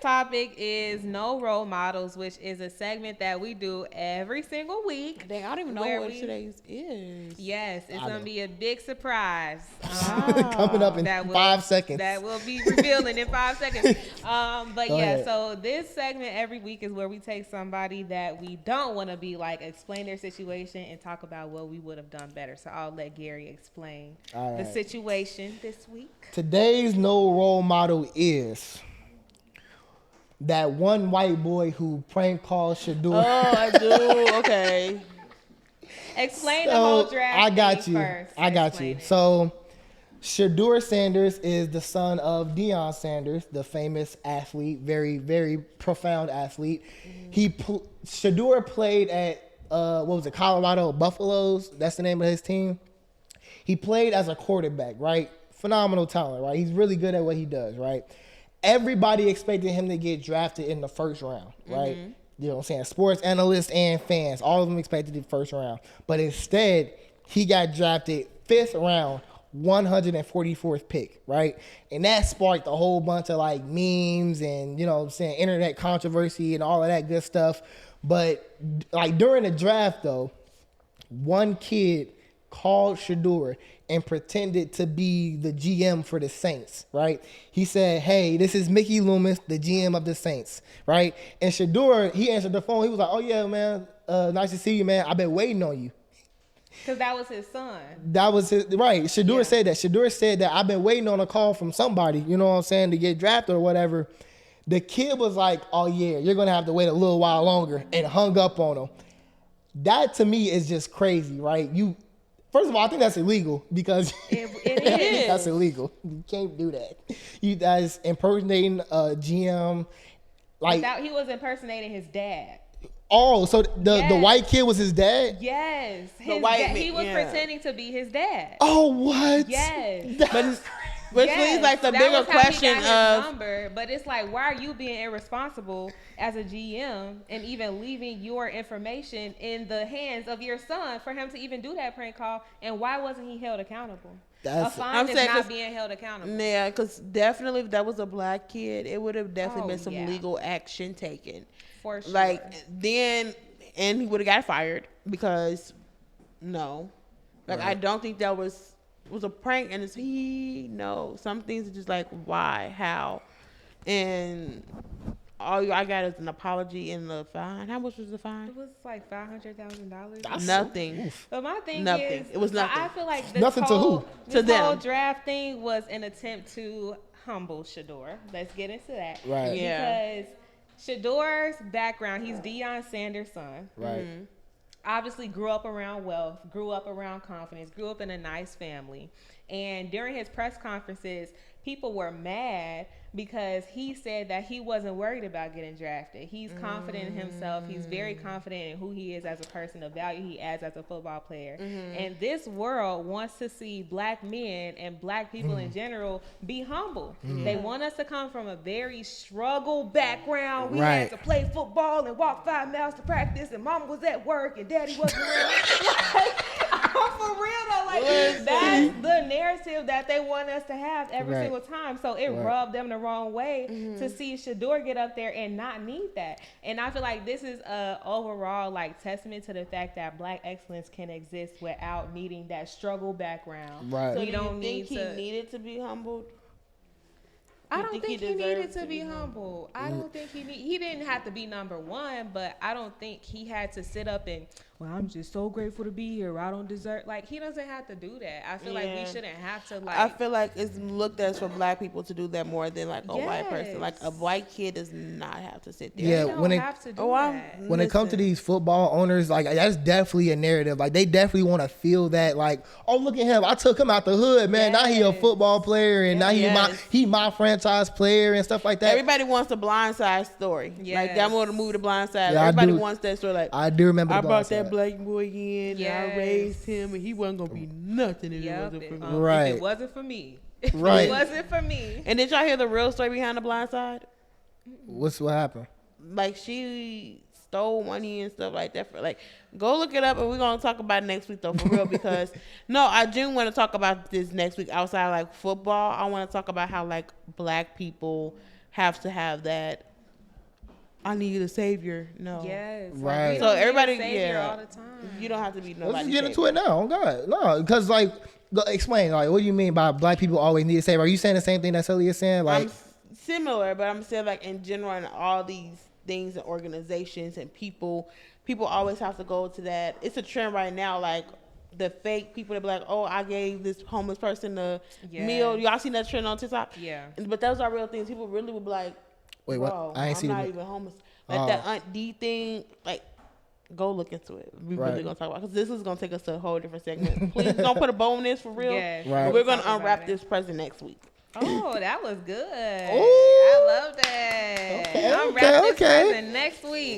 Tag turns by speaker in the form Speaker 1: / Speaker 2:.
Speaker 1: topic is no role models, which is a segment that we do every single week.
Speaker 2: Dang, I don't even know what today's is.
Speaker 1: Yes, it's going to be a big surprise.
Speaker 3: Coming up in 5 seconds.
Speaker 1: That will be revealing in 5 seconds. But
Speaker 3: Go ahead.
Speaker 1: So this segment every week is where we take somebody that we don't want to be like, explain their situation and talk about what we would have done better. So I'll let Gary explain the situation this week.
Speaker 3: Today's no role model is that one white boy who prank called Shador.
Speaker 2: Oh, I do. Okay.
Speaker 1: Explain the whole draft.
Speaker 3: I got you.
Speaker 1: First.
Speaker 3: I got you. So Shador Sanders is the son of Deion Sanders, the famous athlete, very, very profound athlete. Shador played at Colorado Buffaloes. That's the name of his team. He played as a quarterback, right? Phenomenal talent, right? He's really good at what he does, right? Everybody expected him to get drafted in the first round, right? Mm-hmm. You know what I'm saying? Sports analysts and fans, all of them expected the first round. But instead, he got drafted 5th round, 144th pick, right? And that sparked a whole bunch of like memes and, you know what I'm saying, internet controversy and all of that good stuff. But like during the draft though, one kid called Shador and pretended to be the GM for the Saints, right? He said, hey, this is Mickey Loomis, the GM of the Saints, right? And Shador, he answered the phone. He was like, oh, yeah, man, nice to see you, man. I've been waiting on you.
Speaker 1: Because that was his son.
Speaker 3: That was his, right. Shador said that. Shador said that I've been waiting on a call from somebody, you know what I'm saying, to get drafted or whatever. The kid was like, oh, yeah, you're going to have to wait a little while longer, and hung up on him. That, to me, is just crazy, right? First of all, I think that's illegal because
Speaker 1: it is.
Speaker 3: That's illegal. You can't do that. You guys impersonating a GM, like
Speaker 1: he was impersonating his dad.
Speaker 3: Oh, so the white kid was his dad?
Speaker 1: Yes,
Speaker 2: he
Speaker 1: was pretending to be his dad.
Speaker 3: Oh, what?
Speaker 1: Yes,
Speaker 2: which leads like the bigger question of
Speaker 1: number, but it's like, why are you being irresponsible as a GM and even leaving your information in the hands of your son for him to even do that prank call? And why wasn't he held accountable? A fine is not being held accountable.
Speaker 2: Yeah, because definitely if that was a black kid, it would have definitely been some legal action taken.
Speaker 1: For sure.
Speaker 2: Like then, and he would have got fired because I don't think that was a prank, and some things are just like why, how, and all I got is an apology and the fine. How much was the fine?
Speaker 1: It was like $500,000.
Speaker 2: Nothing.
Speaker 1: But my thing
Speaker 2: is, it was nothing.
Speaker 1: I feel like
Speaker 3: nothing to who?
Speaker 1: This whole draft thing was an attempt to humble Shador. Let's get into that,
Speaker 3: right?
Speaker 2: Yeah.
Speaker 1: Because Shador's background, he's Deion Sanders' son.
Speaker 3: Right. Mm-hmm.
Speaker 1: Obviously grew up around wealth, grew up around confidence, grew up in a nice family. And during his press conferences, people were mad because he said that he wasn't worried about getting drafted. He's confident in himself. He's very confident in who he is as a person, the value he adds as a football player. And this world wants to see black men and black people in general be humble. They want us to come from a very struggle background. We had to play football and walk 5 miles to practice, and mama was at work and daddy wasn't around. For real though, like that's the narrative that they want us to have every single time. So it rubbed them the wrong way to see Shador get up there and not need that. And I feel like this is a overall like testament to the fact that black excellence can exist without needing that struggle background.
Speaker 3: Right.
Speaker 1: So
Speaker 2: So
Speaker 1: you don't
Speaker 2: think he needed to be humbled?
Speaker 1: I don't think he needed to be humble. I don't think he didn't have to be number one, but I don't think he had to sit up and, well, I'm just so grateful to be here. I don't deserve, like, he doesn't have to do that. I feel like we shouldn't have to, like.
Speaker 2: I feel like it's looked at for black people to do that more than like a white person. Like a white kid does not have to sit there.
Speaker 3: Yeah,
Speaker 1: when it have to do that.
Speaker 3: When it comes to these football owners, like that's definitely a narrative. Like they definitely want to feel that, like, oh, look at him, I took him out the hood, man. Now he a football player, and now he my franchise player and stuff like that.
Speaker 2: Everybody wants a Blind Side story. Like that more the movie The Blind Side.
Speaker 3: Yeah,
Speaker 2: everybody wants that story. Like
Speaker 3: I do remember.
Speaker 2: I brought that black boy in, and I raised him, and he wasn't gonna be nothing if it wasn't for me.
Speaker 3: Right.
Speaker 1: If it wasn't for me.
Speaker 3: Right.
Speaker 1: It wasn't for me.
Speaker 2: And did y'all hear the real story behind The Blind Side?
Speaker 3: What happened?
Speaker 2: Like she stole money and stuff like that. Go look it up, and we're gonna talk about it next week though, for real. Because I do want to talk about this next week outside like football. I want to talk about how like black people have to have that I need a savior. No.
Speaker 1: Yes.
Speaker 3: Right.
Speaker 1: We
Speaker 2: So
Speaker 1: don't need a
Speaker 2: everybody,
Speaker 1: savior
Speaker 2: yeah.
Speaker 1: all the time.
Speaker 2: You don't have to be nobody.
Speaker 3: Let's just get into it now. Oh God, no, because like, explain. Like, what do you mean by black people always need a savior? Are you saying the same thing that Sully is saying? Like,
Speaker 2: Similar, but I'm saying like in general, in all these things and organizations and people always have to go to that. It's a trend right now, like the fake people that be like, oh, I gave this homeless person a meal. Y'all seen that trend on TikTok?
Speaker 1: Yeah.
Speaker 2: But those are real things. People really would be like,
Speaker 3: wait, what?
Speaker 2: bro,
Speaker 3: I ain't
Speaker 2: I'm
Speaker 3: seen
Speaker 2: not
Speaker 3: it.
Speaker 2: even homeless. Like that Aunt D thing, like, go look into it. We
Speaker 3: Right.
Speaker 2: really gonna talk about, because this is gonna take us to a whole different segment. Please don't put a bow on this for real.
Speaker 1: Yes.
Speaker 3: Right.
Speaker 2: We're gonna
Speaker 1: Talk about
Speaker 2: unwrap
Speaker 1: it.
Speaker 2: this present next week.
Speaker 1: Oh, that was good.
Speaker 3: Ooh.
Speaker 1: I love that.
Speaker 3: Okay,
Speaker 1: I'm wrapping this
Speaker 3: okay.
Speaker 1: present next week.